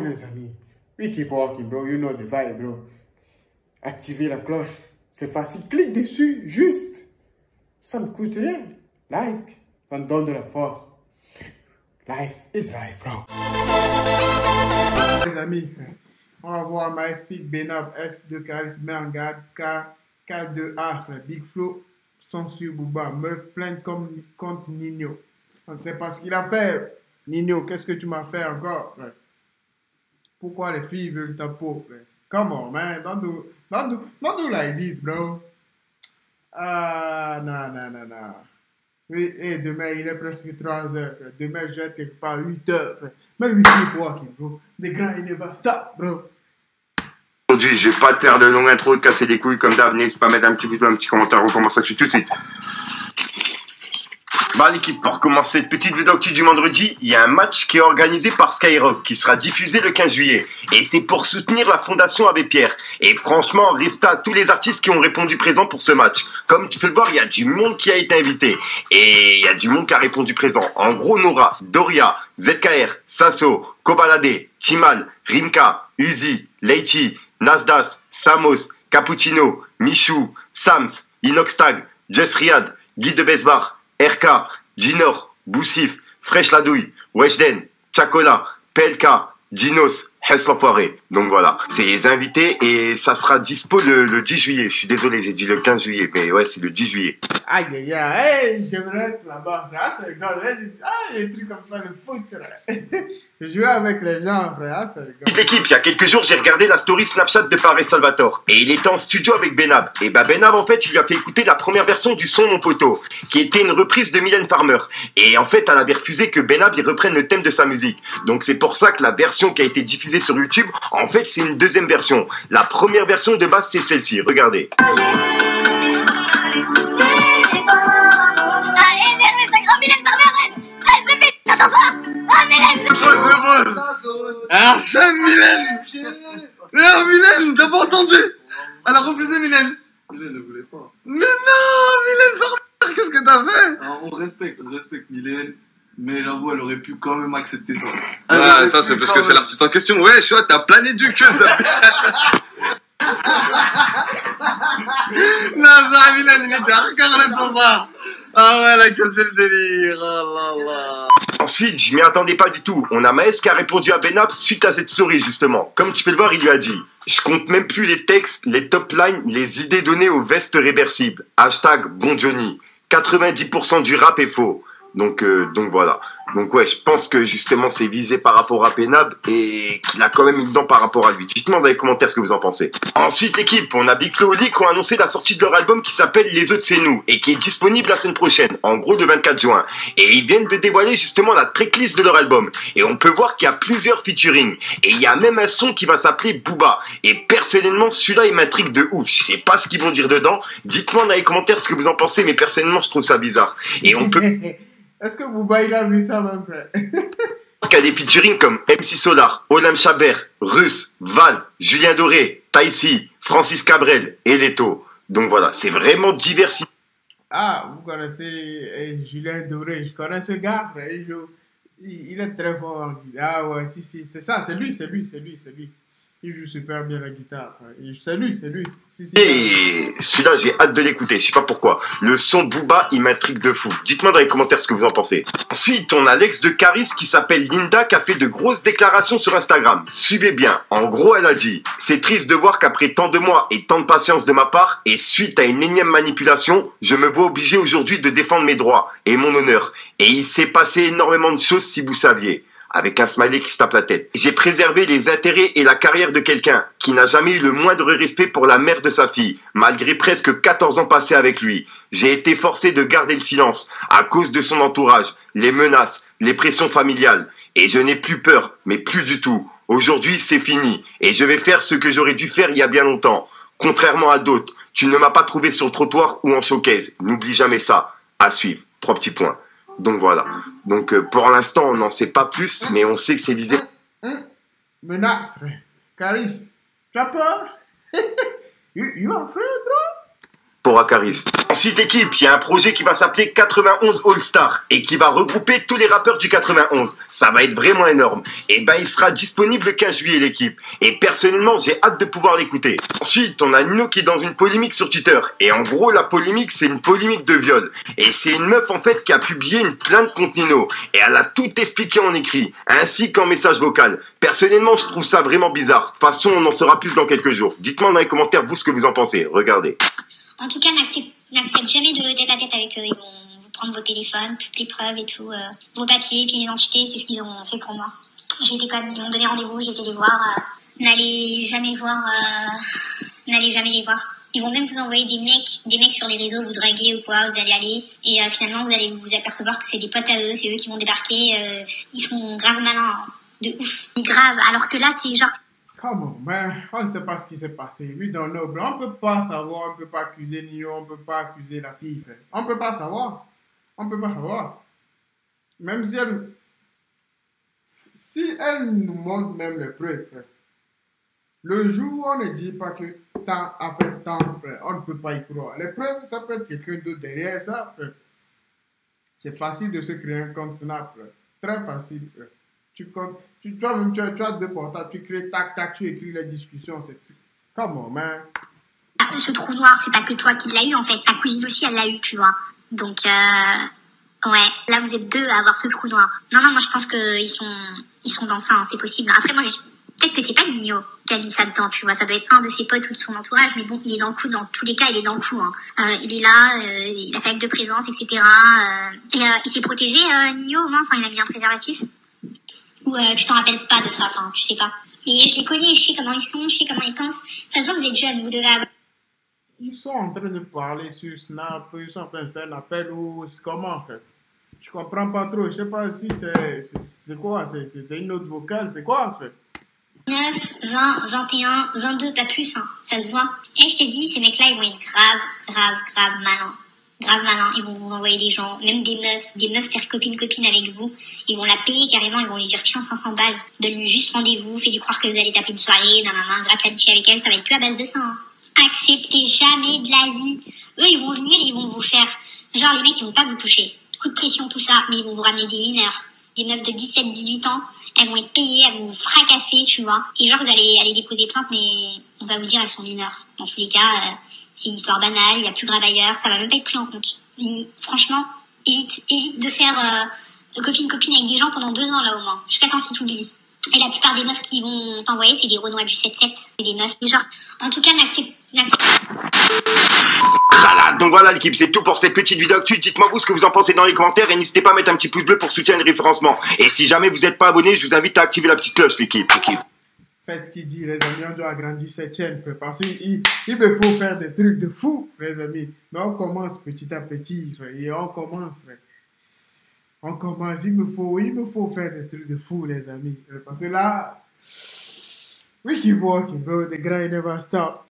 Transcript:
Les amis, we keep walking, bro. You know the vibe, bro. Activez la cloche. C'est facile. Clique dessus, juste. Ça ne coûte rien. Like. Ça me donne de la force. Life is life, bro. Les amis, on va voir MySpeak, Benab, X de Caris, met en garde, K2A, Big Flo, son sur Booba, meuf plainte contre Nino. On ne sait pas ce qu'il a fait. Nino, qu'est-ce que tu m'as fait encore? Pourquoi les filles veulent ta peau? Come on, man. Don't do like this, bro. Ah, non. Oui, et demain, il est presque 3 heures. Demain, je vais être quelque part 8 heures. Mais we keep walking, bro. The grind never stop, bro. Aujourd'hui, je vais pas te faire de longue intro, de casser les couilles comme d'hab. N'hésite pas à mettre un petit bouton, un petit commentaire. On commence ça tout de suite. Bah l'équipe, pour commencer cette petite vidéo du vendredi, il y a un match qui est organisé par Skyrock qui sera diffusé le 15 juillet. Et c'est pour soutenir la Fondation Abbé Pierre. Et franchement, respect à tous les artistes qui ont répondu présent pour ce match. Comme tu peux le voir, il y a du monde qui a été invité. Et il y a du monde qui a répondu présent. En gros, Nora, Doria, ZKR, Sasso, Kobalade, Chimal, Rimka, Uzi, Leiti, Nasdas, Samos, Cappuccino, Michou, Sams, Inoxtag, Jess Riyad, Guy de Besbar, RK, Ginor, Boussif, Fresh Ladouille, Weshden, Chakola, PLK, Ginos, Hess l'enfoiré. Donc voilà, c'est les invités et ça sera dispo le 10 juillet. Je suis désolé, j'ai dit le 15 juillet, mais ouais, c'est le 10 juillet. Aïe, hey, j'aimerais être là-bas. Ah, c'est rigolo. Les trucs comme ça, le foot, jouer avec les gens, frère. Ah, c'est rigolo. L'équipe, il y a quelques jours, j'ai regardé la story Snapchat de Paris Salvatore. Et il était en studio avec Benab. Et bah Benab, en fait, il lui a fait écouter la première version du son Mon Poteau, qui était une reprise de Mylène Farmer. Et en fait, elle avait refusé que Benab il reprenne le thème de sa musique. Donc c'est pour ça que la version qui a été diffusée sur YouTube, en fait, c'est une deuxième version. La première version de base, c'est celle-ci. Regardez. Alors j'aime Mylène. Non, Mylène, t'as pas entendu? Elle a refusé Mylène. Mylène ne voulait pas. Mais non, Mylène Farmer, qu'est-ce que t'as fait? Alors, on respecte Mylène, mais j'avoue, elle aurait pu quand même accepter ça. Ah, ça c'est parce que c'est l'artiste en question. Ouais, je vois, t'as plané du cul, ça. Non, ça, Mylène, il était hardcore le son, ça. Ah ouais, là, que c'est le délire. Oh là là. Ensuite, je m'y attendais pas du tout. On a Maes qui a répondu à Benab suite à cette story, justement. Comme tu peux le voir, il lui a dit: je compte même plus les textes, les top lines, les idées données aux vestes réversibles. Hashtag bon Johnny. 90% du rap est faux. Donc voilà. Donc ouais, je pense que justement c'est visé par rapport à Benab et qu'il a quand même une dent par rapport à lui. Dites-moi dans les commentaires ce que vous en pensez. Ensuite l'équipe, on a Big Flo et Oli qui ont annoncé la sortie de leur album qui s'appelle Les Autres C'est Nous et qui est disponible la semaine prochaine, en gros le 24 juin. Et ils viennent de dévoiler justement la tracklist de leur album. Et on peut voir qu'il y a plusieurs featuring. Et il y a même un son qui va s'appeler Booba. Et personnellement celui-là il m'intrigue de ouf. Je sais pas ce qu'ils vont dire dedans. Dites-moi dans les commentaires ce que vous en pensez, mais personnellement je trouve ça bizarre. Et on peut... Est-ce que Booba il a vu ça même, frère? Il y a des featuring comme MC Solar, Olam Chaber, Russ, Val, Julien Doré, Taïsi, Francis Cabrel et Leto. Donc voilà, c'est vraiment diversifié. Ah, vous connaissez Julien Doré, je connais ce gars, frère. Il est très fort. Ah ouais, si, c'est ça, c'est lui. Il joue super bien la guitare. C'est lui. Si, Et celui-là, j'ai hâte de l'écouter. Je sais pas pourquoi. Le son Booba, il m'intrigue de fou. Dites-moi dans les commentaires ce que vous en pensez. Ensuite, on a l'ex de Caris qui s'appelle Linda qui a fait de grosses déclarations sur Instagram. Suivez bien. En gros, elle a dit: c'est triste de voir qu'après tant de mois et tant de patience de ma part, et suite à une énième manipulation, je me vois obligé aujourd'hui de défendre mes droits et mon honneur. Et il s'est passé énormément de choses si vous saviez. Avec un smiley qui se tape la tête. J'ai préservé les intérêts et la carrière de quelqu'un qui n'a jamais eu le moindre respect pour la mère de sa fille, malgré presque 14 ans passés avec lui. J'ai été forcé de garder le silence à cause de son entourage, les menaces, les pressions familiales. Et je n'ai plus peur, mais plus du tout. Aujourd'hui, c'est fini. Et je vais faire ce que j'aurais dû faire il y a bien longtemps. Contrairement à d'autres, tu ne m'as pas trouvé sur le trottoir ou en showcase. N'oublie jamais ça. À suivre. 3 petits points. Donc voilà. Donc pour l'instant, on n'en sait pas plus, mais on sait que c'est visé. Menace, Caris, tu as peur? You afraid, bro? rapport à Caris. Ensuite, l'équipe, il y a un projet qui va s'appeler 91 All Star et qui va regrouper tous les rappeurs du 91. Ça va être vraiment énorme. Et ben, il sera disponible le 15 juillet, l'équipe. Et personnellement, j'ai hâte de pouvoir l'écouter. Ensuite, on a Nino qui est dans une polémique sur Twitter. Et en gros, la polémique, c'est une polémique de viol. Et c'est une meuf, en fait, qui a publié une plainte contre Nino. Et elle a tout expliqué en écrit, ainsi qu'en message vocal. Personnellement, je trouve ça vraiment bizarre. De toute façon, on en saura plus dans quelques jours. Dites-moi dans les commentaires, vous, ce que vous en pensez. Regardez. En tout cas, n'accepte jamais de tête à tête avec eux. Ils vont vous prendre vos téléphones, toutes les preuves et tout, vos papiers, puis l'identité. C'est ce qu'ils ont fait pour moi. Ils m'ont donné rendez-vous, j'ai été les voir. N'allez jamais les voir. Ils vont même vous envoyer des mecs sur les réseaux, vous draguer ou quoi, vous allez aller, et finalement vous allez vous apercevoir que c'est des potes à eux, c'est eux qui vont débarquer, ils sont grave malins, de ouf. Ils grave, alors que là c'est genre... Comment, ben, on ne sait pas ce qui s'est passé. Oui, dans nos blancs, on ne peut pas savoir, on ne peut pas accuser Nino, on ne peut pas accuser la fille, frère. On ne peut pas savoir. On ne peut pas savoir. Même si elle nous montre même les preuves, frère. Le jour où on ne dit pas que tant a fait tant, frère, on ne peut pas y croire. Les preuves, ça peut être quelqu'un d'autre derrière ça, frère. C'est facile de se créer un compte Snap, frère. Très facile, frère. Toi-même, tu as deux portables, tu crées tac, tac, tu écris les discussions, c'est... Come on, man. Ce trou noir, c'est pas que toi qui l'as eu, en fait. Ta cousine aussi, elle l'a eu, tu vois. Donc, ouais, là, vous êtes deux à avoir ce trou noir. Non, moi, je pense qu'ils sont dans ça, hein, c'est possible. Après, moi, peut-être que c'est pas Nino qui a mis ça dedans, tu vois. Ça doit être un de ses potes ou de son entourage, mais bon, il est dans le coup, dans tous les cas, il est dans le coup, hein. Il est là, il a fait acte de présence, etc. Et il s'est protégé, Nino, au moins, enfin, il a mis un préservatif. Ou tu t'en rappelles pas de ça, enfin, tu sais pas. Mais je les connais, je sais comment ils sont, je sais comment ils pensent. Ça se voit, vous êtes jeunes, vous devez avoir... Ils sont en train de parler sur Snap, ils sont en train de faire un appel ou c'est comment, en fait. Je comprends pas trop, je sais pas si c'est quoi, c'est une note vocale, c'est quoi, en fait. 9, 20, 21, 22, pas plus, hein, ça se voit. Et je t'ai dit, ces mecs-là, ils vont être grave malins. Grave malin, ils vont vous envoyer des gens, même des meufs faire copine avec vous, ils vont la payer carrément, ils vont lui dire tiens 500 balles, donne-lui juste rendez-vous, fais-lui croire que vous allez taper une soirée, gratte l'amitié avec elle, ça va être plus à base de ça, hein. Acceptez jamais de la vie. Eux ils vont venir, ils vont vous faire, genre les mecs ils vont pas vous toucher, coup de pression tout ça, mais ils vont vous ramener des mineurs, des meufs de 17-18 ans, elles vont être payées, elles vont vous fracasser, tu vois, et genre vous allez aller déposer plainte, mais on va vous dire elles sont mineures, dans tous les cas, c'est une histoire banale, il y a plus grave ailleurs, ça va même pas être pris en compte. Franchement, évite de faire copine avec des gens pendant 2 ans là au moins, jusqu'à temps qu'ils t'oublient. Et la plupart des meufs qui vont t'envoyer, c'est des Renois du 7-7, c'est des meufs. Genre, en tout cas, n'accepte. Voilà, donc voilà l'équipe, c'est tout pour cette petite vidéo actu. Dites-moi vous ce que vous en pensez dans les commentaires et n'hésitez pas à mettre un petit pouce bleu pour soutenir le référencement. Et si jamais vous n'êtes pas abonné, je vous invite à activer la petite cloche l'équipe. Faites ce qu'il dit, les amis, on doit agrandir cette chaîne, parce qu'il me faut faire des trucs de fou, les amis. Mais on commence petit à petit, et on commence, il me faut faire des trucs de fou, les amis. Parce que là, we keep walking, bro, the grind never stop.